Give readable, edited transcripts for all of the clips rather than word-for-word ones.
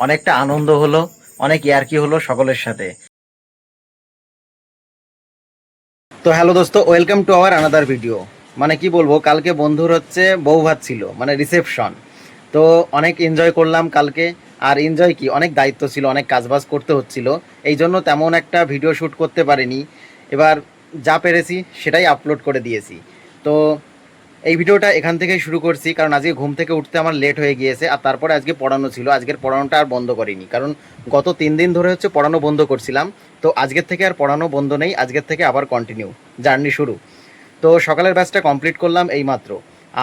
অনেকটা আনন্দ হলো, অনেক ইয়ার্কি হলো সকলের সাথে। তো হ্যালো দোস্ত, welcome to our another video. মানে কি বলবো, কালকে বন্ধুর হচ্ছে বউ ভাত ছিল, মানে রিসেপশন। তো অনেক এনজয় করলাম কালকে। আর এনজয় কি, অনেক দায়িত্ব ছিল, অনেক কাজবাজ করতে হচ্ছিল, এই জন্য তেমন একটা ভিডিও শ্যুট করতে পারিনি। এবার যা পেরেছি সেটাই আপলোড করে দিয়েছি। তো এই ভিডিওটা এখান থেকেই শুরু করছি, কারণ আজকে ঘুম থেকে উঠতে আমার লেট হয়ে গিয়েছে। আর তারপরে আজকে পড়ানো ছিল, আজকের পড়ানোটা আর বন্ধ করিনি, কারণ গত 3 দিন ধরে হচ্ছে পড়ানো বন্ধ করছিলাম। তো আজকের থেকে আর পড়ানো বন্ধ নেই, আজকের থেকে আবার কন্টিনিউ, জার্নি শুরু। তো সকালের ব্যাচটা কমপ্লিট করলাম এইমাত্র।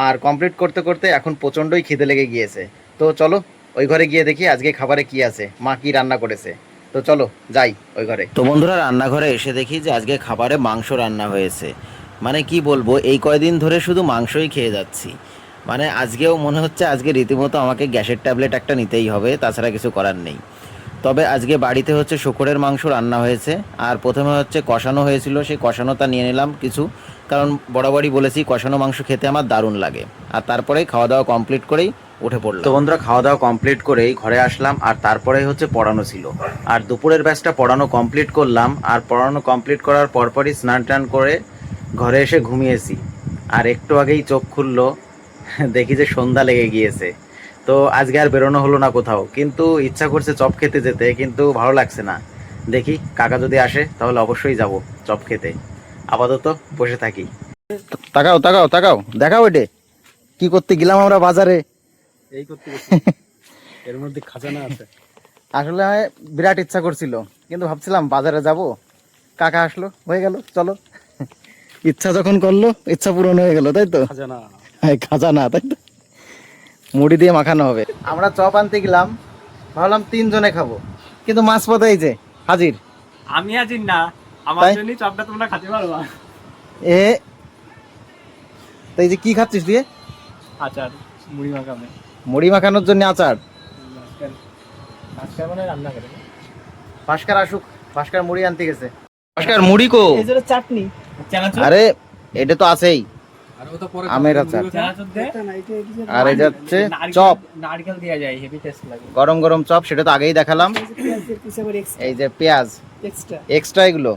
আর কমপ্লিট করতে করতে এখন প্রচণ্ডই খিদে লেগে গিয়েছে। তো চলো ওই ঘরে গিয়ে দেখি আজকে খাবারে কি আছে, মা কি রান্না করেছে। তো চলো যাই ওই ঘরে। তো বন্ধুরা, রান্নাঘরে এসে দেখি যে আজকে খাবারে মাংস রান্না হয়েছে। মানে কি বলবো, এই কয়দিন ধরে শুধু মাংসই খেয়ে যাচ্ছি। মানে আজকেও মনে হচ্ছে আজকে রীতিমতো আমাকে গ্যাসের ট্যাবলেট একটা নিতেই হবে, তাছাড়া কিছু করার নেই। তবে আজকে বাড়িতে হচ্ছে শূকরের মাংস রান্না হয়েছে। আর প্রথমে হচ্ছে কষানো হয়েছিল, সেই কষানোটা নিয়ে নিলাম কিছু, কারণ বরাবরই বলেছি কষানো মাংস খেতে আমার দারুণ লাগে। আর তারপরেই খাওয়া দাওয়া কমপ্লিট করেই উঠে পড়লাম। তো বন্ধুরা, খাওয়া দাওয়া কমপ্লিট করেই ঘরে আসলাম, আর তারপরেই হচ্ছে পড়ানো ছিল। আর দুপুরের ব্যাচটা পড়ানো কমপ্লিট করলাম, আর পড়ানো কমপ্লিট করার পরপরই স্নান টান করে ঘরে এসে ঘুমিয়েছি। আর একটু আগেই চোখ খুললো, দেখি যে সন্ধ্যা লেগে গিয়েছে। তো আজকে আর বেরোনো হলো না কোথাও, কিন্তু ইচ্ছা করছে চপ খেতে যেতে, কিন্তু ভালো লাগছে না। দেখি কাকা যদি আসে তাহলে অবশ্যই যাব চপ খেতে। আপাতত বসে থাকি। তাকাও তাকাও তাকাও, দেখাও ওইটে কি করতে গেলাম আমরা বাজারে। এই করতে গেছি, এর মধ্যে খাজানা আছে। আসলে আমি বিরাট ইচ্ছা করছিল, কিন্তু ভাবছিলাম বাজারে যাব, কাকা আসলো, হয়ে গেল চলো। ইচ্ছা যখন করলো, ইচ্ছা পূরণ হয়ে গেল, তাই তো? খাজানা খাজানা, তাই তো? মুড়ি দিয়ে মাখানো হবে। আমরা চপ আনতে গেলাম, ভাবলাম 3 জনে খাবো, কিন্তু মাছ পথে এই যে হাজির। আমি আছি না, আমার তাই? জন্য চপটা তোমরা খেতে পারবা। এ তো এই যে কি খাচ্ছিস দিয়ে? আচার, মুড়ি মাখাবে। মুড়ি মাখানোর জন্য আচার? আজকে মানে রান্না করে ভাস্কর আসুক, ভাস্কর মুড়ি আনতে গেছে। ভাস্কর মুড়ি কো? এই যে চাটনি, চানাচুর। আরে এটা তো আছেই, আর ও তো পরে আমের আচার। চানাচুর দে। আর এই যাচ্ছে চপ, নারকেল দেয়া যায়, হেভি টেস্ট লাগে। গরম গরম চপ, সেটা তো আগেই দেখালাম। এই যে পেঁয়াজ এক্সট্রা এক্সট্রা, এগুলো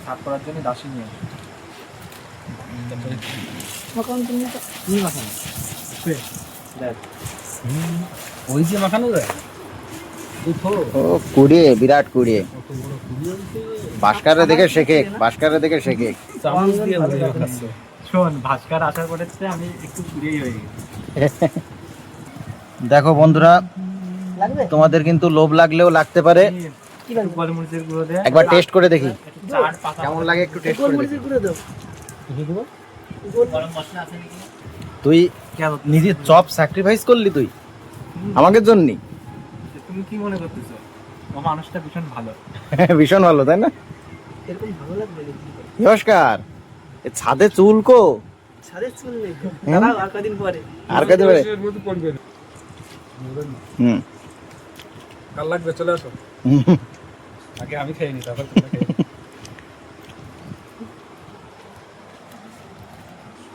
ভাগ করার জন্য দাসি নিয়ে কি মাখানো দেখ, ওই যে মাখানো যায় ও কুড়িয়ে, বিরাট কুড়িয়ে। ভাস্করে দেখে শেখে, ভাস্করে দেখে শেখে। চামচ দিয়ে মুড়ি মাখাচ্ছে। শোন, ভাস্কর আচার করেছে, আমি একটু পুড়িয়েই হয়ে গেছি। দেখো বন্ধুরা, তোমাদের কিন্তু লোভ লাগলেও লাগতে পারে, একটু গোলমরিচের গুঁড়ো দে, একবার টেস্ট করে দেখি চাট পাতা কেমন লাগে, একটু টেস্ট করে দেখি। দিয়ে দেবো। গরম মশলা আছে নাকি? তুই নিজে চপ স্যাক্রিফাইস করলি তুই আমাদের জন্য? তুমি কি মনে করতেছো? ও মানুষটা ভীষণ ভালো। ভীষণ ভালো, তাই না? এরকম ভালো লাগবে নমস্কার। এ ছাদে চুল কো? ছাদের চুল নেই, হ্যাঁ? দাঁড়াও আর কদিন পরে। আর কাজে পারে। হুম কাল লাগবে, চলে আসো। আগে আমি খেয়ে নি, তারপর তোমরা খেয়ে নিও।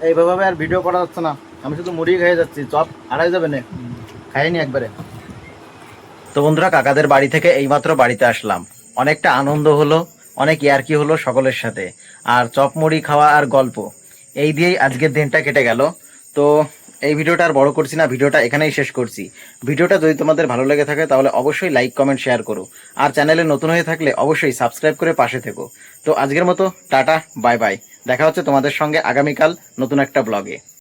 এইভাবে আর ভিডিও করা যাচ্ছে না, আমি শুধু মুড়ি খেয়ে যাচ্ছি, চপ হারাই যাবে না, খাইনি একবারে। তো বন্ধুরা, কাকাদের বাড়ি থেকে এইমাত্র বাড়িতে আসলাম। অনেকটা আনন্দ হলো, অনেক ইয়ার্কি হলো সকলের সাথে। আর চপ মুড়ি খাওয়া আর গল্প, এই দিয়েই আজকের দিনটা কেটে গেল। তো এই ভিডিওটা আর বড় করছি না, ভিডিওটা এখানেই শেষ করছি। ভিডিওটা যদি তোমাদের ভালো লেগে থাকে তাহলে অবশ্যই লাইক কমেন্ট শেয়ার করো। আর চ্যানেলে নতুন হয়ে থাকলে অবশ্যই সাবস্ক্রাইব করে পাশে থেকো। তো আজকের মতো টাটা, বাই বাই। দেখা হচ্ছে তোমাদের সঙ্গে আগামীকাল নতুন একটা ব্লগে।